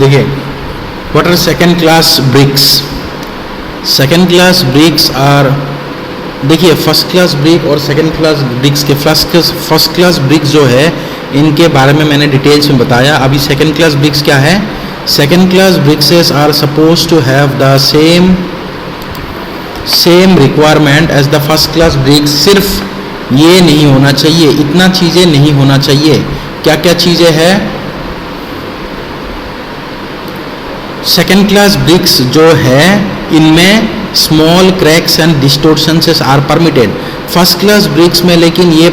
देखिए, what are second class bricks? Second class bricks are, देखिए first class brick और second class bricks के first class bricks जो है इनके बारे में मैंने डिटेल्स में बताया। अभी सेकेंड क्लास ब्रिक्स क्या है? Second class brickses are suppose to have the same requirement as the first class bricks. सिर्फ ये नहीं होना चाहिए, इतना चीज़ें नहीं होना चाहिए। क्या क्या चीज़ें हैं? सेकेंड क्लास ब्रिक्स जो है इनमें small cracks and distortions are permitted. First class bricks में लेकिन ये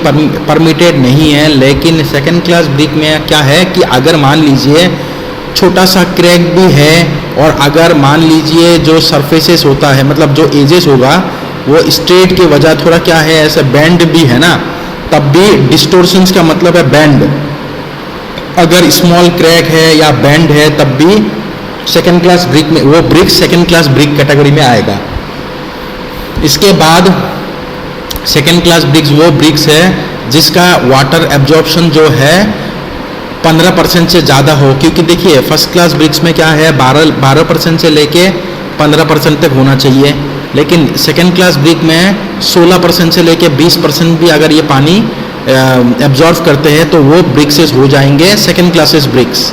परमिटेड नहीं है। लेकिन सेकेंड क्लास ब्रिक में क्या है कि अगर मान लीजिए छोटा सा क्रैक भी है और अगर मान लीजिए जो सरफेसेस होता है, मतलब जो एजेस होगा वो स्ट्रेट की वजह थोड़ा क्या है ऐसे बेंड भी है ना, तब भी डिस्टोर्शंस का मतलब है बेंड। अगर स्मॉल क्रैक है या बेंड है तब भी सेकेंड क्लास ब्रिक में वो brick second class brick category में आएगा। इसके बाद सेकेंड क्लास ब्रिक्स वो ब्रिक्स है जिसका वाटर एब्जॉर्प्शन जो है 15% से ज़्यादा हो, क्योंकि देखिए फर्स्ट क्लास ब्रिक्स में क्या है 12% से लेके 15% तक होना चाहिए, लेकिन सेकेंड क्लास ब्रिक में 16% से लेके 20% भी अगर ये पानी एब्जॉर्व करते हैं तो वो ब्रिक्सेस हो जाएंगे सेकेंड क्लासेस ब्रिक्स।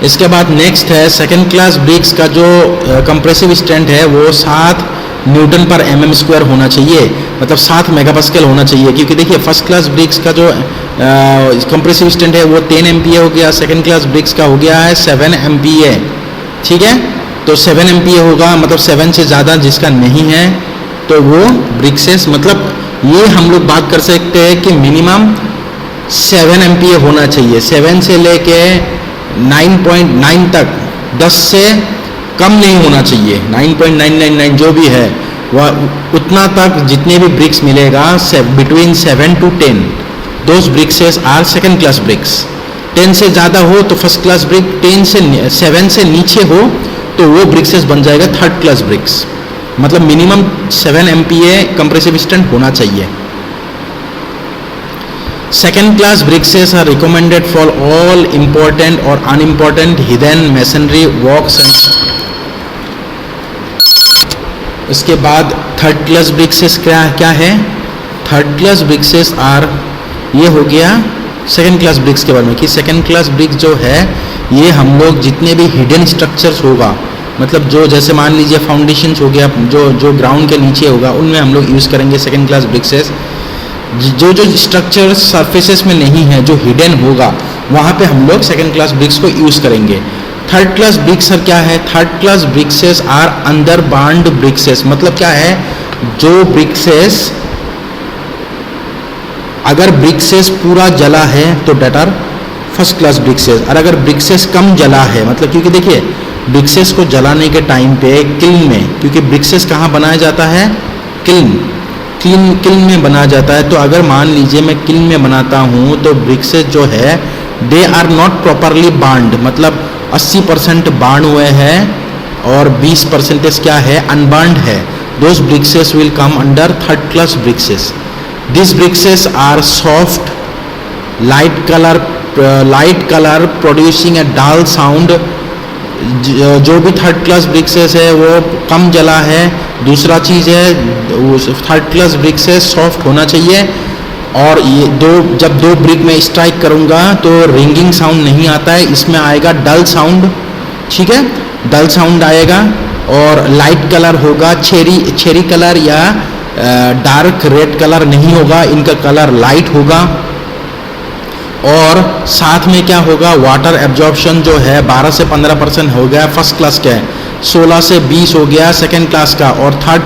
इसके बाद नेक्स्ट है सेकेंड क्लास ब्रिक्स का जो कंप्रेसिव स्ट्रेंथ है वो 7 न्यूटन पर mm स्क्वायर होना चाहिए, मतलब 7 मेगापास्कल होना चाहिए। क्योंकि देखिए फर्स्ट क्लास ब्रिक्स का जो कंप्रेसिव स्ट्रेंथ है वो 10 MPa हो गया, सेकेंड क्लास ब्रिक्स का हो गया है 7 MPa। ठीक है, तो 7 MPa होगा, मतलब 7 से ज़्यादा जिसका नहीं है तो वो ब्रिक्सेस, मतलब ये हम लोग बात कर सकते हैं कि मिनिमम 7 MPa होना चाहिए। 7 से लेके 9.9 तक, 10 से कम नहीं होना चाहिए। 9.999 जो भी है वह उतना तक जितने भी ब्रिक्स मिलेगा between 7 to 10 those brickses are second class bricks. 10 से ज़्यादा हो तो फर्स्ट क्लास ब्रिक, 7 से नीचे हो तो वो ब्रिक्सेस बन जाएगा थर्ड क्लास ब्रिक्स। मतलब मिनिमम 7 MPa कंप्रेसिव स्ट्रेंथ होना चाहिए। Second class brickses are recommended for all important और अनइम्पोर्टेंट हिडन मेसनरी वर्क्स। इसके बाद थर्ड क्लास ब्रिक्सेस क्या है? थर्ड क्लास ब्रिक्सेस आर, ये हो गया सेकेंड क्लास ब्रिक्स के बारे में कि सेकेंड क्लास ब्रिक्स जो है ये हम लोग जितने भी हिडन स्ट्रक्चर्स होगा, मतलब जो जैसे मान लीजिए फाउंडेशंस हो गया जो ग्राउंड के नीचे होगा, उनमें हम लोग यूज़ करेंगे सेकेंड क्लास ब्रिक्सेस। जो स्ट्रक्चर सरफेसेस में नहीं है, जो हिडन होगा, वहाँ पे हम लोग सेकेंड क्लास ब्रिक्स को यूज़ करेंगे। थर्ड क्लास ब्रिक्स क्या है? Third class brickses are under bound brickses. मतलब क्या है? जो ब्रिक्सेस, अगर ब्रिक्सेस पूरा जला है तो date are first class brickses, और अगर ब्रिक्सेस कम जला है, मतलब क्योंकि देखिए ब्रिक्सेस को जलाने के टाइम पे किल्न में, क्योंकि ब्रिक्सेस कहाँ बनाया जाता है? किल्न में बनाया जाता है। तो अगर मान लीजिए मैं किल्न में बनाता हूँ तो ब्रिक्सेस जो है they are not properly bound, मतलब 80% बाउंड हुए हैं और 20% क्या है? अनबाउंड है। Those brickses will come under third class brickses. This brickses are soft, light colour producing a dull sound. जो भी थर्ड क्लास ब्रिक्सेस है वो कम जला है। दूसरा चीज़ है थर्ड क्लास ब्रिक्सेस सॉफ्ट होना चाहिए, और ये जब दो ब्रिक में स्ट्राइक करूँगा तो रिंगिंग साउंड नहीं आता है, इसमें आएगा डल साउंड। ठीक है, डल साउंड आएगा। और लाइट कलर होगा, चेरी कलर या डार्क रेड कलर नहीं होगा, इनका कलर लाइट होगा। और साथ में क्या होगा? वाटर एब्जॉर्प्शन जो है 12 से 15% हो गया फर्स्ट क्लास का, 16 से 20 हो गया सेकेंड क्लास का, और थर्ड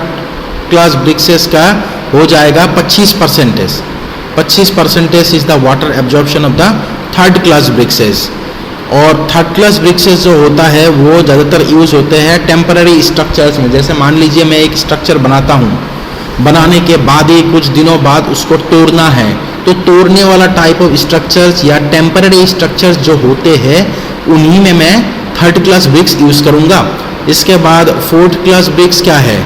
क्लास ब्रिक्सेस का हो जाएगा 25%। 25% is the water absorption of the third class brickses. और थर्ड क्लास ब्रिक्सेस जो होता है वो ज़्यादातर यूज़ होते हैं टेम्पररी स्ट्रक्चर्स में। जैसे मान लीजिए मैं एक स्ट्रक्चर बनाता हूँ, बनाने के बाद ही कुछ दिनों बाद उसको तोड़ना है, तो तोड़ने वाला टाइप ऑफ स्ट्रक्चर्स या टेम्पररी स्ट्रक्चर्स जो होते हैं उन्हीं में मैं थर्ड क्लास ब्रिक्स यूज़ करूँगा। इसके बाद फोर्थ क्लास ब्रिक्स क्या है?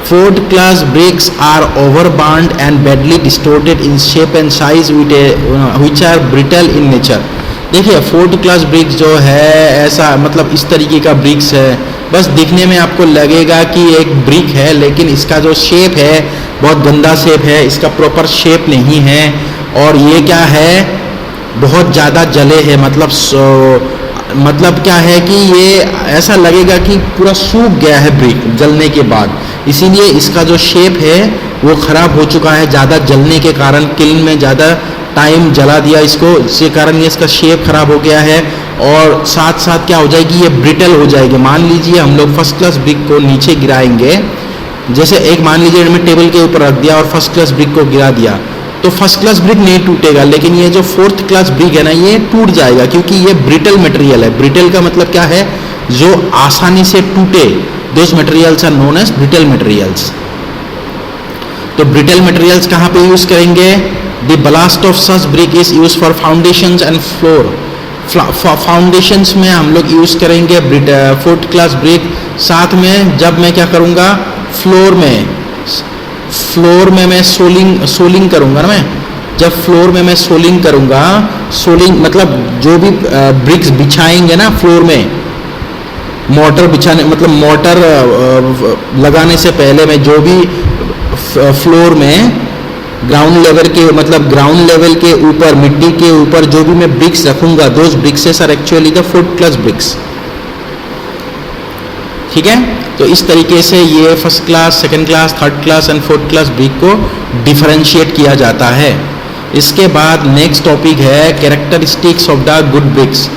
Fourth class bricks are overburnt and badly distorted in shape and size which are brittle in nature. देखिए फोर्थ क्लास ब्रिक्स जो है ऐसा मतलब इस तरीके का ब्रिक्स है, बस दिखने में आपको लगेगा कि एक ब्रिक है, लेकिन इसका जो शेप है बहुत गंदा शेप है, इसका प्रॉपर शेप नहीं है। और ये क्या है, बहुत ज़्यादा जले है, मतलब क्या है कि ये ऐसा लगेगा कि पूरा सूख गया है ब्रिक जलने के बाद, इसीलिए इसका जो शेप है वो ख़राब हो चुका है ज़्यादा जलने के कारण। किल्न में ज़्यादा टाइम जला दिया इसको, इसके कारण ये इसका शेप खराब हो गया है। और साथ साथ क्या हो जाएगी, ये ब्रिटल हो जाएगी। मान लीजिए हम लोग फर्स्ट क्लास ब्रिक को नीचे गिराएंगे, जैसे एक मान लीजिए हमने टेबल के ऊपर रख दिया और फर्स्ट क्लास ब्रिक को गिरा दिया, तो फर्स्ट क्लास ब्रिक नहीं टूटेगा, लेकिन ये जो फोर्थ क्लास ब्रिक है ना, ये टूट जाएगा, क्योंकि ये ब्रिटल मटेरियल है। ब्रिटल का मतलब क्या है, जो आसानी से टूटे, those materials are known as brittle materials. तो ब्रिटल मटेरियल्स कहाँ पे यूज करेंगे, the blast of such brick is use for foundations and floor. Foundations में हम लोग यूज करेंगे फोर्थ क्लास ब्रिक। साथ में जब मैं क्या करूँगा, फ्लोर में मैं सोलिंग करूँगा ना, मैं जब फ्लोर में मैं सोलिंग करूँगा, सोलिंग मतलब जो भी ब्रिक्स बिछाएंगे ना फ्लोर में, मोटर बिछाने मतलब मोटर लगाने से पहले मैं जो भी फ्लोर में ग्राउंड लेवल के ऊपर, मिट्टी के ऊपर जो भी मैं ब्रिक्स रखूंगा, those brickses are actually the fourth class bricks. ठीक है, तो इस तरीके से ये first class, second class, third class and fourth class brick को डिफरेंशिएट किया जाता है। इसके बाद नेक्स्ट टॉपिक है characteristics of the good bricks.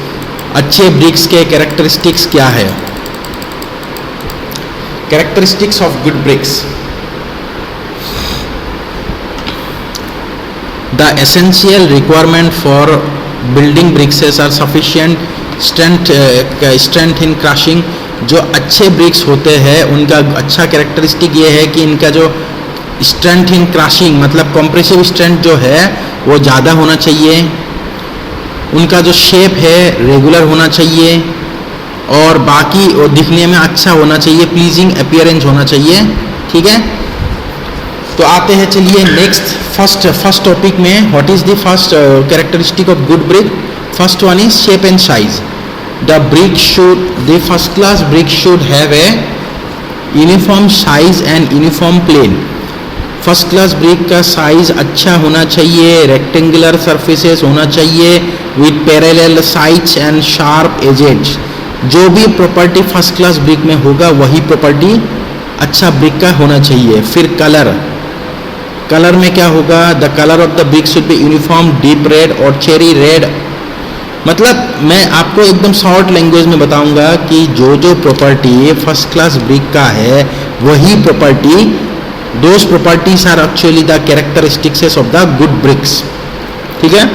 अच्छे ब्रिक्स के कैरेक्टरिस्टिक्स क्या है। Characteristics of good bricks, the essential requirement for building bricks are sufficient strength in crushing। जो अच्छे ब्रिक्स होते हैं उनका अच्छा कैरेक्टरिस्टिक ये है कि इनका जो स्ट्रेंथ इन क्रशिंग मतलब कंप्रेसिव स्ट्रेंथ जो है वो ज़्यादा होना चाहिए, उनका जो शेप है रेगुलर होना चाहिए, और बाकी वो दिखने में अच्छा होना चाहिए, प्लीजिंग अपीयरेंस होना चाहिए। ठीक है, तो आते हैं चलिए नेक्स्ट फर्स्ट टॉपिक में। What is the first characteristic of good brick. First one is shape and size. The first class brick should have a uniform size and uniform plane. First class brick का size अच्छा होना चाहिए, rectangular surfaces होना चाहिए with parallel sides and sharp edges. जो भी property first class brick में होगा वही प्रॉपर्टी अच्छा ब्रिक का होना चाहिए। फिर कलर में क्या होगा, the colour of the brick should be uniform deep red और चेरी रेड। मतलब मैं आपको एकदम शॉर्ट लैंग्वेज में बताऊंगा कि जो प्रॉपर्टी फर्स्ट क्लास ब्रिक का है वही property, those properties are actually the characteristics of the good bricks. ठीक है,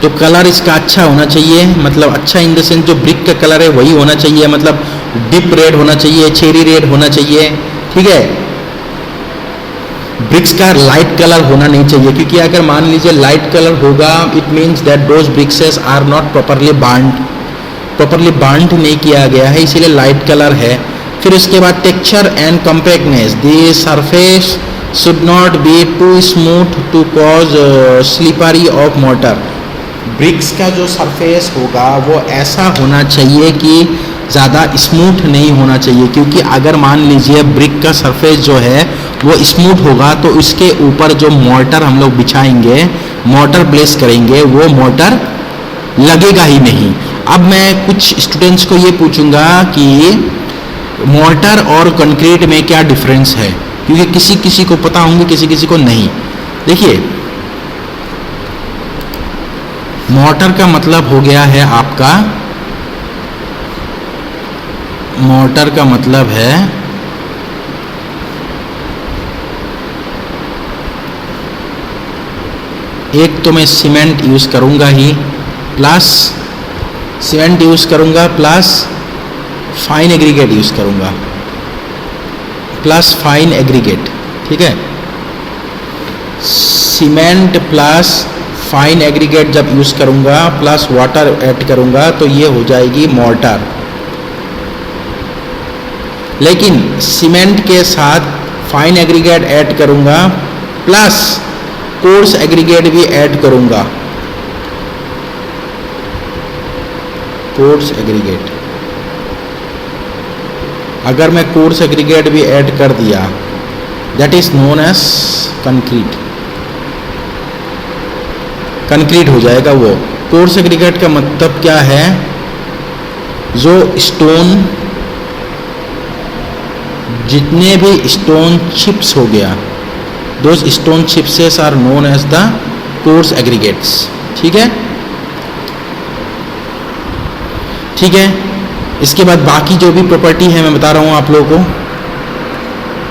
तो कलर इसका अच्छा होना चाहिए, मतलब अच्छा इन द सेंस जो ब्रिक का कलर है वही होना चाहिए, मतलब डीप रेड होना चाहिए, चेरी रेड होना चाहिए। ठीक है, ब्रिक्स का लाइट कलर होना नहीं चाहिए, क्योंकि अगर मान लीजिए लाइट कलर होगा it means that those brickses are not properly bound नहीं किया गया है, इसीलिए लाइट कलर है। फिर उसके बाद texture and compactness, the surface should not be too smooth to cause slippery of mortar. Bricks का जो सरफेस होगा वो ऐसा होना चाहिए कि ज़्यादा स्मूथ नहीं होना चाहिए, क्योंकि अगर मान लीजिए ब्रिक का सरफेस जो है वो स्मूथ होगा तो इसके ऊपर जो मोर्टर हम लोग बिछाएंगे, मोर्टर प्लेस करेंगे, वो मोर्टर लगेगा ही नहीं। अब मैं कुछ स्टूडेंट्स को ये पूछूंगा कि मोर्टर और कंक्रीट में क्या डिफरेंस है, क्योंकि किसी किसी को पता होंगे, किसी किसी को नहीं। देखिए, मोर्टर का मतलब हो गया है आपका, मोर्टर का मतलब है एक तो मैं सीमेंट यूज़ करूँगा ही, प्लस सीमेंट यूज़ करूँगा, प्लस फाइन एग्रीगेट यूज़ करूँगा, प्लस फाइन एग्रीगेट। ठीक है, सीमेंट प्लस फाइन एग्रीगेट जब यूज़ करूँगा प्लस वाटर ऐड करूँगा तो ये हो जाएगी मोर्टार। लेकिन सीमेंट के साथ फाइन एग्रीगेट ऐड करूँगा प्लस कोर्स एग्रीगेट भी ऐड करूँगा कोर्स एग्रीगेट। अगर मैं कोर्स एग्रीगेट भी ऐड कर दिया, that is known as concrete. Concrete हो जाएगा वो। कोर्स एग्रीगेट का मतलब क्या है? जो स्टोन, जितने भी स्टोन चिप्स हो गया, those stone chipses are known as the coarse aggregates. ठीक है, ठीक है। इसके बाद बाकी जो भी प्रॉपर्टी है मैं बता रहा हूं आप लोगों को।